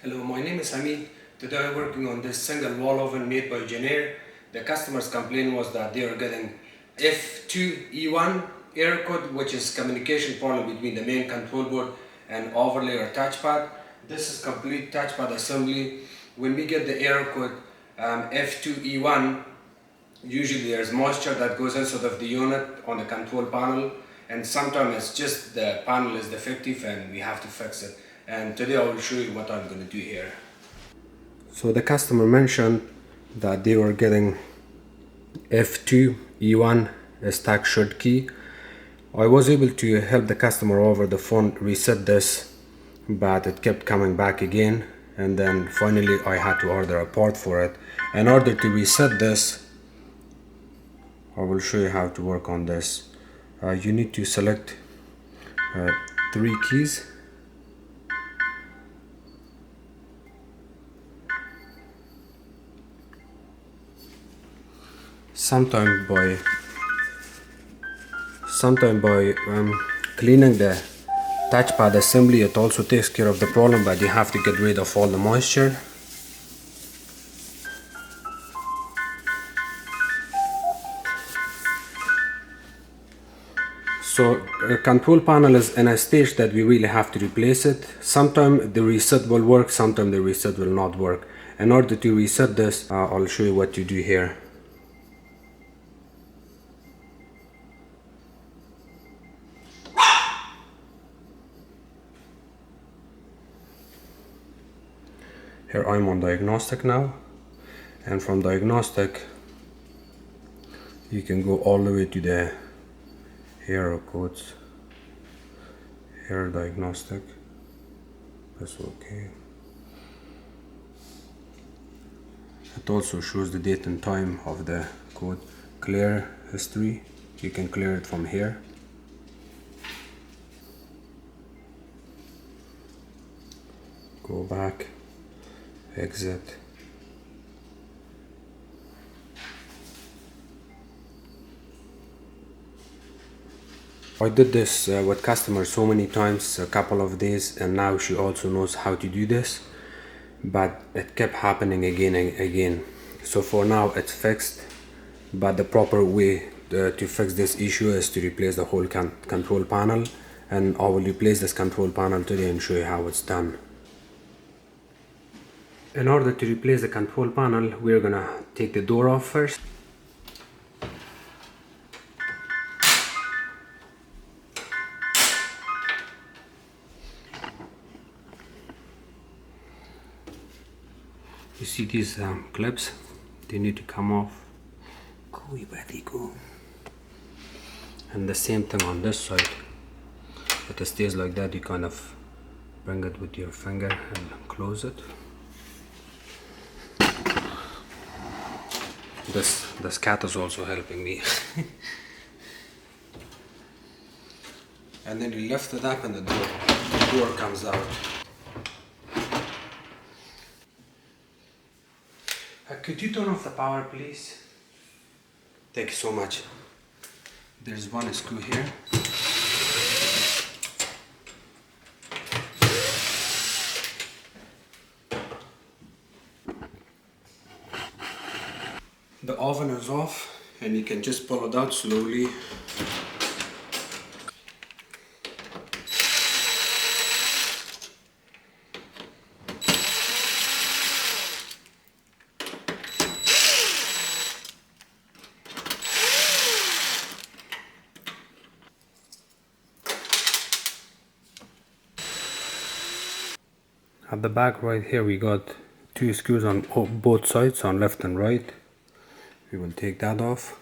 Hello, my name is Hamid. Today I'm working on this single wall oven made by Jennair. The customer's complaint was that they are getting F2E1 error code, which is communication problem between the main control board and overlay or touchpad. This is complete touchpad assembly. When we get the error code F2E1, usually there's moisture that goes inside of the unit on the control panel, and sometimes it's just the panel is defective and we have to fix it. And today I will show you what I'm going to do here. So the customer mentioned that they were getting F2E1 stack short key. I was able to help the customer over the phone reset this, but it kept coming back again, and then finally I had to order a part for it. In order to reset this, I will show you how to work on this. You need to select 3 keys. Sometime by cleaning the touchpad assembly, it also takes care of the problem, but you have to get rid of all the moisture. So the control panel is in a stage that we really have to replace it. Sometimes the reset will work, sometimes the reset will not work. In order to reset this, I'll show you what to do here. Here I'm on Diagnostic now, and from Diagnostic you can go all the way to the error codes. Here Diagnostic, that's okay. It also shows the date and time of the code. Clear history, you can clear it from here. Go back, exit. I did this with customers so many times, a couple of days, and now she also knows how to do this, but it kept happening again and again. So for now it's fixed, but the proper way to fix this issue is to replace the whole control panel, and I will replace this control panel today and show you how it's done. In order to replace the control panel, we're gonna take the door off first. You see these clips, they need to come off. Go. And the same thing on this side. If it stays like that, you kind of bring it with your finger and close it. This cat is also helping me. And then you lift it up and the door comes out. Could you turn off the power, please? Thank you so much. There's one screw here. The oven is off, and you can just pull it out slowly. At the back right here we got 2 screws on both sides, on left and right. We will take that off.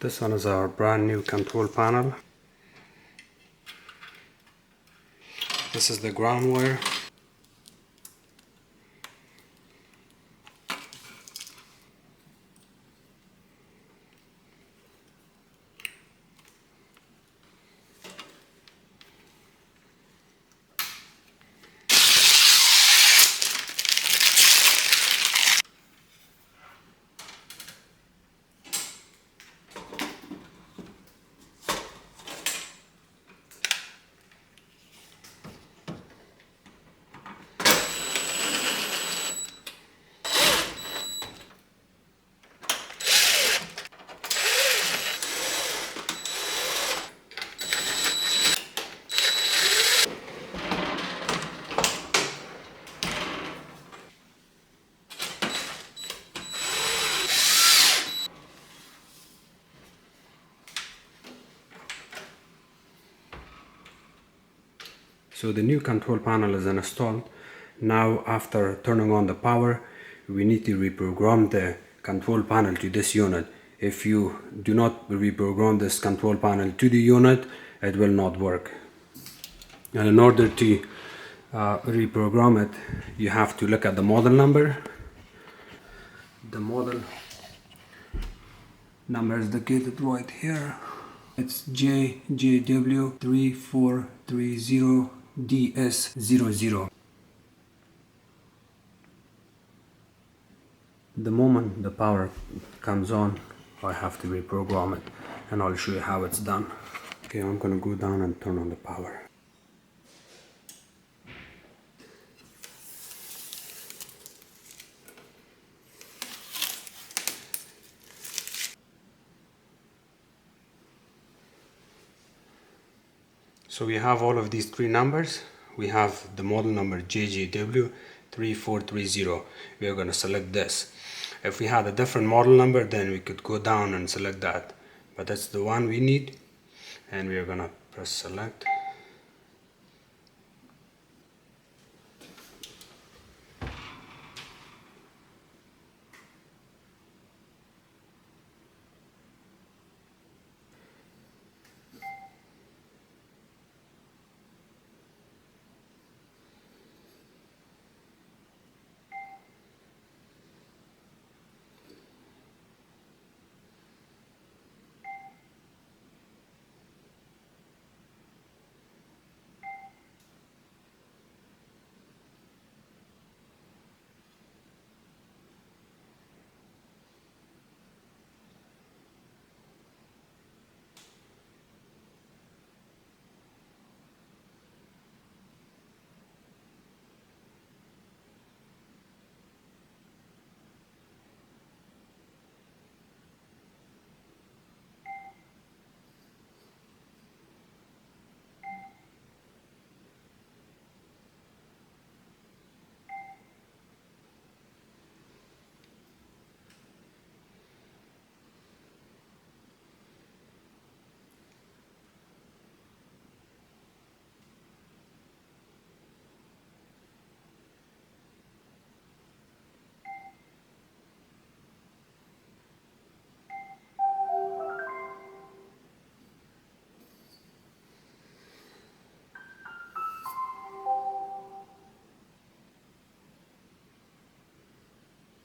This one is our brand new control panel. This is the ground wire. So the new control panel is installed. Now after turning on the power, we need to reprogram the control panel to this unit. If you do not reprogram this control panel to the unit, it will not work. And in order to reprogram it, you have to look at the model number. The model number is located right here. It's JW3430DS00. The moment the power comes on, I have to reprogram it, and I'll show you how it's done. Okay, I'm gonna go down and turn on the power. So we have all of these three numbers. We have the model number JJW3430. We are going to select this. If we had a different model number, then we could go down and select that. But that's the one we need. And we are going to press select.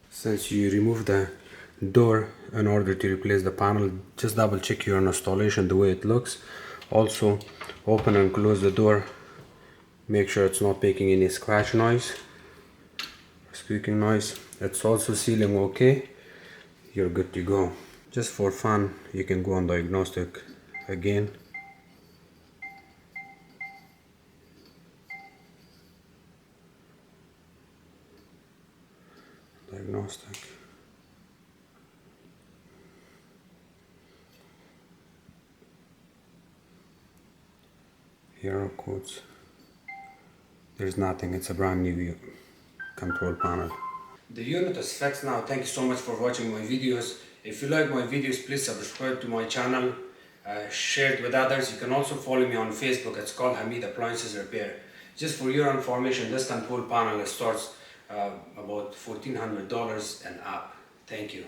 Since you remove the door in order to replace the panel, just double check your installation the way it looks. Also open and close the door, make sure it's not making any scratch noise, squeaking noise. It's also sealing okay. You're good to go. Just for fun, you can go on Diagnostic again. Diagnostic. Here are codes. There's nothing, it's a brand new control panel. The unit is fixed now. Thank you so much for watching my videos. If you like my videos, please subscribe to my channel, share it with others. You can also follow me on Facebook. It's called Hamid Appliances Repair. Just for your information, this control panel starts about $1,400 and up. Thank you.